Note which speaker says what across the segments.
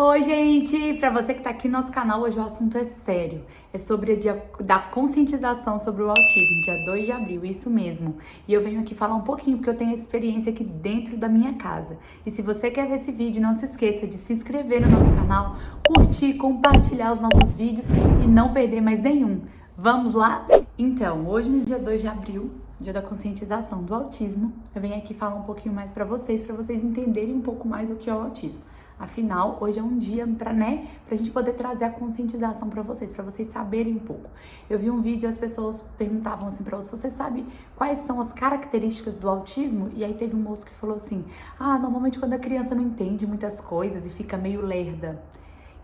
Speaker 1: Oi, gente! Para você que tá aqui no nosso canal, hoje o assunto é sério. É sobre o dia da conscientização sobre o autismo, dia 2 de abril, isso mesmo. E eu venho aqui falar um pouquinho porque eu tenho experiência aqui dentro da minha casa. E se você quer ver esse vídeo, não se esqueça de se inscrever no nosso canal, curtir, compartilhar os nossos vídeos e não perder mais nenhum. Vamos lá? Então, hoje no dia 2 de abril, dia da conscientização do autismo, eu venho aqui falar um pouquinho mais para vocês entenderem um pouco mais o que é o autismo. Afinal, hoje é um dia pra gente poder trazer a conscientização para vocês saberem um pouco. Eu vi um vídeo e as pessoas perguntavam assim para você sabe quais são as características do autismo? E aí teve um moço que falou assim, normalmente quando a criança não entende muitas coisas e fica meio lerda.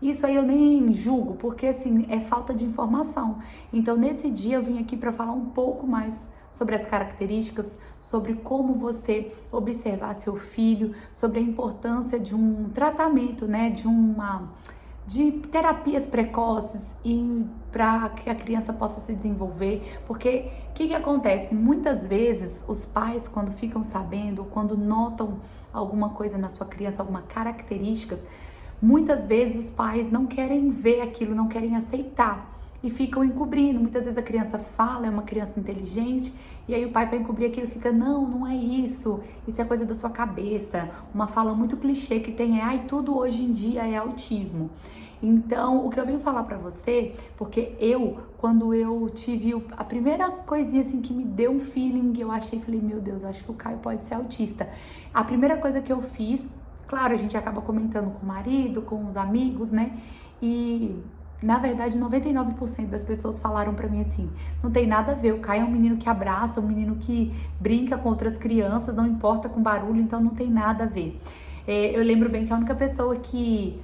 Speaker 1: Isso aí eu nem julgo, porque assim, é falta de informação. Então nesse dia eu vim aqui para falar um pouco mais sobre as características, sobre como você observar seu filho, sobre a importância de um tratamento, né, de terapias precoces e para que a criança possa se desenvolver, porque o que acontece? Muitas vezes os pais, quando ficam sabendo, quando notam alguma coisa na sua criança, alguma características, muitas vezes os pais não querem ver aquilo, não querem aceitar e ficam encobrindo. Muitas vezes a criança fala, é uma criança inteligente, e aí o pai, para encobrir aquilo, fica, não é isso é coisa da sua cabeça. Uma fala muito clichê que tem é, tudo hoje em dia é autismo. Então, o que eu venho falar pra você, porque quando eu tive a primeira coisinha assim que me deu um feeling, eu falei, meu Deus, eu acho que o Caio pode ser autista. A primeira coisa que eu fiz, claro, a gente acaba comentando com o marido, com os amigos, né? E na verdade, 99% das pessoas falaram pra mim assim, não tem nada a ver, o Caio é um menino que abraça, um menino que brinca com outras crianças, não importa com barulho, então não tem nada a ver. Eu lembro bem que a única pessoa que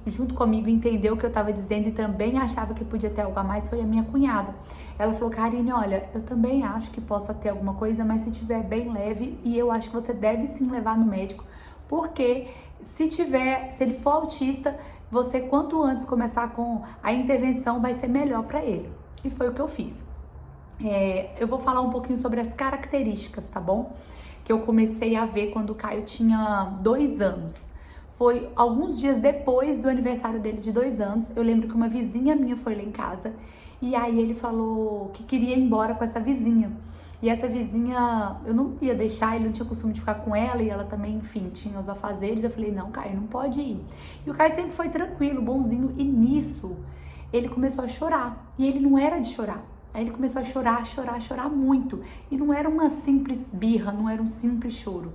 Speaker 1: junto comigo entendeu o que eu tava dizendo e também achava que podia ter algo a mais foi a minha cunhada. Ela falou, Karine, olha, eu também acho que possa ter alguma coisa, mas se tiver bem leve, e eu acho que você deve sim levar no médico, porque se ele for autista, você quanto antes começar com a intervenção vai ser melhor para ele. E foi o que eu fiz. Eu vou falar um pouquinho sobre as características, tá bom? Que eu comecei a ver quando o Caio tinha 2 anos. Foi alguns dias depois do aniversário dele de 2 anos. Eu lembro que uma vizinha minha foi lá em casa e aí ele falou que queria ir embora com essa vizinha. E essa vizinha, eu não ia deixar, ele não tinha costume de ficar com ela e ela também, enfim, tinha os afazeres. Eu falei, não, Caio, não pode ir. E o Caio sempre foi tranquilo, bonzinho, e nisso ele começou a chorar. E ele não era de chorar. Aí ele começou a chorar muito. E não era uma simples birra, não era um simples choro.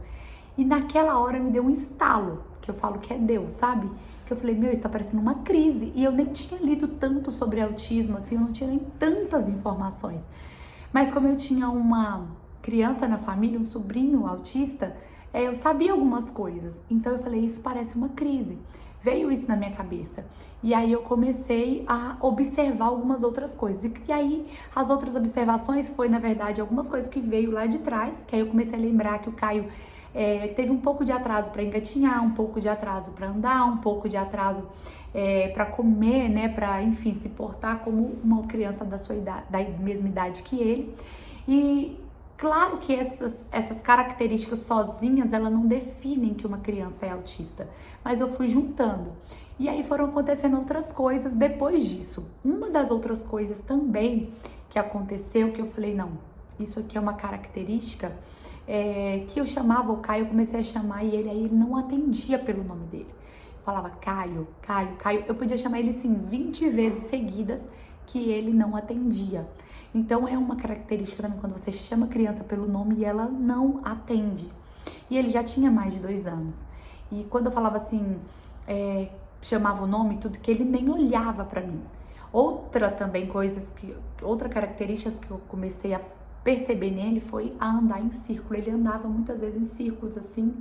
Speaker 1: E naquela hora me deu um estalo, que eu falo que é Deus, sabe? Que eu falei, meu, isso tá parecendo uma crise. E eu nem tinha lido tanto sobre autismo, assim, eu não tinha nem tantas informações. Mas como eu tinha uma criança na família, um sobrinho autista, eu sabia algumas coisas. Então eu falei, isso parece uma crise. Veio isso na minha cabeça. E aí eu comecei a observar algumas outras coisas. E aí as outras observações foi, na verdade, algumas coisas que veio lá de trás, que aí eu comecei a lembrar que o Caio teve um pouco de atraso para engatinhar, um pouco de atraso para andar, um pouco de atraso para comer, né, para, enfim, se portar como uma criança da sua idade, da mesma idade que ele. E claro que essas características sozinhas, elas não definem que uma criança é autista, mas eu fui juntando. E aí foram acontecendo outras coisas depois disso. Uma das outras coisas também que aconteceu, que eu falei, não, isso aqui é uma característica, que eu chamava o Caio, eu comecei a chamar e aí ele não atendia pelo nome dele. Falava Caio. Eu podia chamar ele assim 20 vezes seguidas que ele não atendia. Então é uma característica também quando você chama a criança pelo nome e ela não atende. E ele já tinha mais de 2 anos. E quando eu falava assim, chamava o nome e tudo, que ele nem olhava pra mim. Outra característica que eu comecei a perceber nele foi a andar em círculo. Ele andava muitas vezes em círculos assim,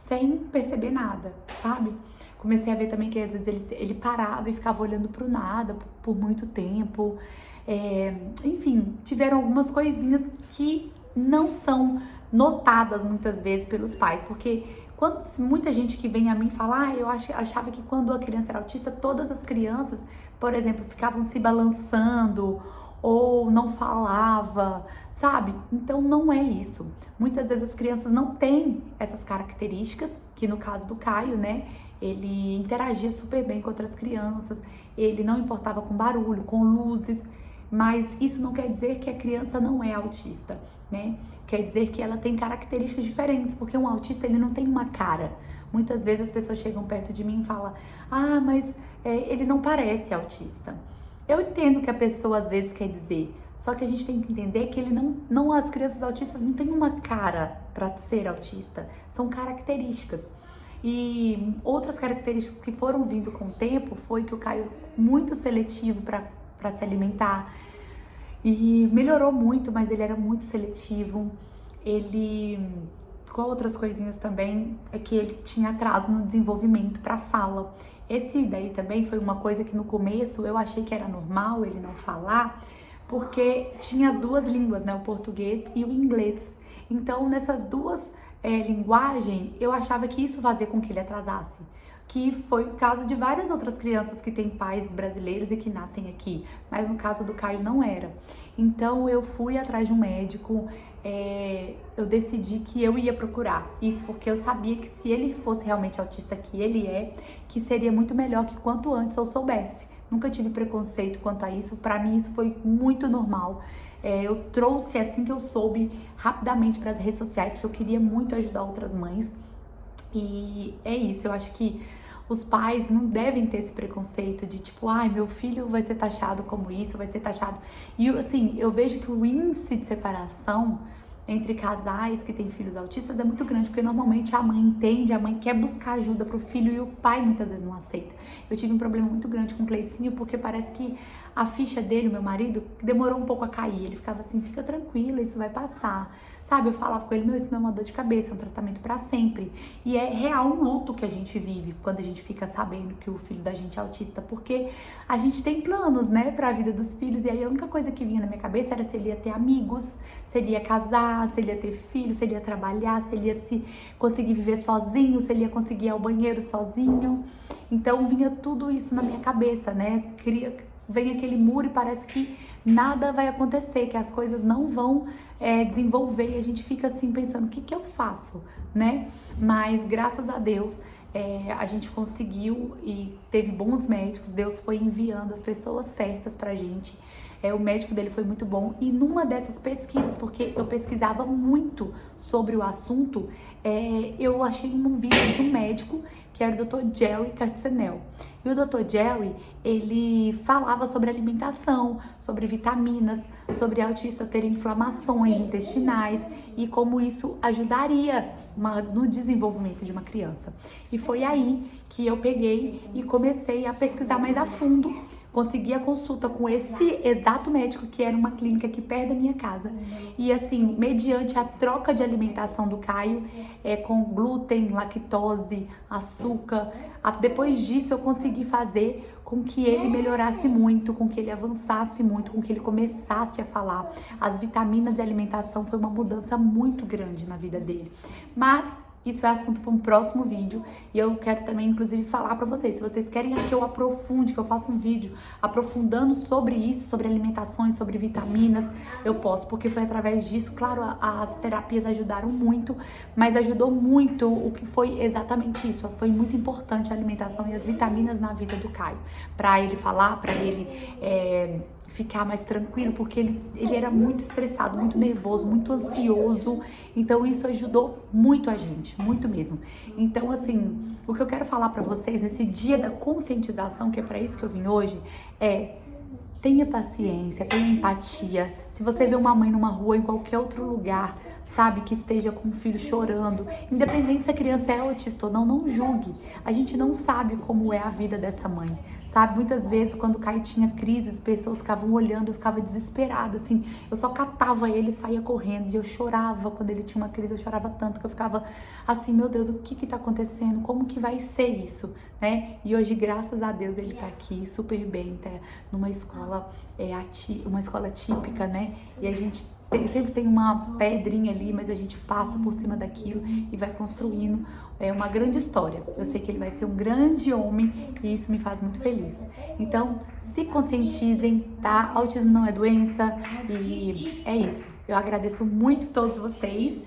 Speaker 1: sem perceber nada, sabe? Comecei a ver também que às vezes ele parava e ficava olhando pro nada por muito tempo. Enfim, tiveram algumas coisinhas que não são notadas muitas vezes pelos pais, porque muita gente que vem a mim fala, eu achava que quando a criança era autista, todas as crianças, por exemplo, ficavam se balançando ou não falava, sabe? Então não é isso. Muitas vezes as crianças não têm essas características, que no caso do Caio, né, ele interagia super bem com outras crianças, ele não importava com barulho, com luzes, mas isso não quer dizer que a criança não é autista, né? Quer dizer que ela tem características diferentes, porque um autista, ele não tem uma cara. Muitas vezes as pessoas chegam perto de mim e falam, ah, mas ele não parece autista. Eu entendo o que a pessoa às vezes quer dizer, só que a gente tem que entender que ele não as crianças autistas não têm uma cara para ser autista, são características. E outras características que foram vindo com o tempo foi que o Caio muito seletivo para se alimentar e melhorou muito, mas ele era muito seletivo. Ele, com outras coisinhas também, é que ele tinha atraso no desenvolvimento para fala. Esse daí também foi uma coisa que no começo eu achei que era normal ele não falar, porque tinha as duas línguas, né, o português e o inglês. Então nessas duas linguagens eu achava que isso fazia com que ele atrasasse, que foi o caso de várias outras crianças que têm pais brasileiros e que nascem aqui, mas no caso do Caio não era. Então eu fui atrás de um médico, eu decidi que eu ia procurar isso, porque eu sabia que se ele fosse realmente autista, que ele é, que seria muito melhor que quanto antes eu soubesse. Nunca tive preconceito quanto a isso, pra mim isso foi muito normal. Eu trouxe assim que eu soube rapidamente para as redes sociais, porque eu queria muito ajudar outras mães. E é isso, eu acho que os pais não devem ter esse preconceito de tipo, ai, meu filho vai ser taxado como isso, vai ser taxado. E assim, eu vejo que o índice de separação entre casais que têm filhos autistas é muito grande, porque normalmente a mãe entende, a mãe quer buscar ajuda pro filho e o pai muitas vezes não aceita. Eu tive um problema muito grande com o Cleicinho, porque parece que a ficha dele, o meu marido, demorou um pouco a cair. Ele ficava assim, fica tranquila, isso vai passar. Sabe, eu falava com ele, meu, isso não é uma dor de cabeça, é um tratamento pra sempre. E é real um luto que a gente vive quando a gente fica sabendo que o filho da gente é autista, porque a gente tem planos, né, pra vida dos filhos, e aí a única coisa que vinha na minha cabeça era se ele ia ter amigos, se ele ia casar, se ele ia ter filhos, se ele ia trabalhar, se ele ia conseguir viver sozinho, se ele ia conseguir ir ao banheiro sozinho. Então vinha tudo isso na minha cabeça, né, vem aquele muro e parece que nada vai acontecer, que as coisas não vão desenvolver, e a gente fica assim pensando, o que que eu faço, né? Mas graças a Deus a gente conseguiu e teve bons médicos, Deus foi enviando as pessoas certas pra gente. O médico dele foi muito bom, e numa dessas pesquisas, porque eu pesquisava muito sobre o assunto, eu achei um vídeo de um médico que era o Dr. Jerry Katzenel. E o Dr. Jerry, ele falava sobre alimentação, sobre vitaminas, sobre autistas terem inflamações intestinais e como isso ajudaria no desenvolvimento de uma criança. E foi aí que eu peguei e comecei a pesquisar mais a fundo. Consegui a consulta com esse exato médico, que era uma clínica aqui perto da minha casa. E assim, mediante a troca de alimentação do Caio, com glúten, lactose, açúcar, depois disso eu consegui fazer com que ele melhorasse muito, com que ele avançasse muito, com que ele começasse a falar. As vitaminas e a alimentação foi uma mudança muito grande na vida dele. Mas isso é assunto para um próximo vídeo, e eu quero também, inclusive, falar para vocês, se vocês querem que eu aprofunde, que eu faça um vídeo aprofundando sobre isso, sobre alimentações, sobre vitaminas, eu posso, porque foi através disso, claro, as terapias ajudaram muito, mas ajudou muito o que foi exatamente isso, foi muito importante a alimentação e as vitaminas na vida do Caio, para ele falar, para ele ficar mais tranquilo, porque ele era muito estressado, muito nervoso, muito ansioso, então isso ajudou muito a gente, muito mesmo. Então assim, o que eu quero falar pra vocês nesse dia da conscientização, que é pra isso que eu vim hoje, tenha paciência, tenha empatia. Se você vê uma mãe numa rua, em qualquer outro lugar, sabe, que esteja com o filho chorando, independente se a criança é autista ou não, não julgue. A gente não sabe como é a vida dessa mãe, sabe? Muitas vezes, quando o Caio tinha crises, pessoas ficavam olhando, eu ficava desesperada, assim. Eu só catava ele e saía correndo, e eu chorava. Quando ele tinha uma crise, eu chorava tanto que eu ficava assim, meu Deus, o que que tá acontecendo? Como que vai ser isso, né? E hoje, graças a Deus, ele tá aqui super bem, tá numa escola, uma escola típica, né? E a gente sempre tem uma pedrinha ali, mas a gente passa por cima daquilo e vai construindo uma grande história. Eu sei que ele vai ser um grande homem e isso me faz muito feliz. Então, se conscientizem, tá? Autismo não é doença e é isso. Eu agradeço muito a todos vocês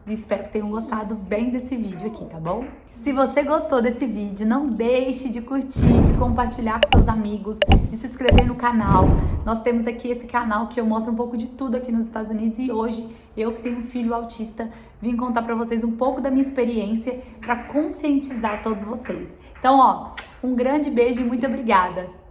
Speaker 1: Espero que tenham gostado bem desse vídeo aqui, tá bom? Se você gostou desse vídeo, não deixe de curtir, de compartilhar com seus amigos, de se inscrever no canal. Nós temos aqui esse canal que eu mostro um pouco de tudo aqui nos Estados Unidos e hoje, eu que tenho um filho autista, vim contar pra vocês um pouco da minha experiência pra conscientizar todos vocês. Então, ó, um grande beijo e muito obrigada!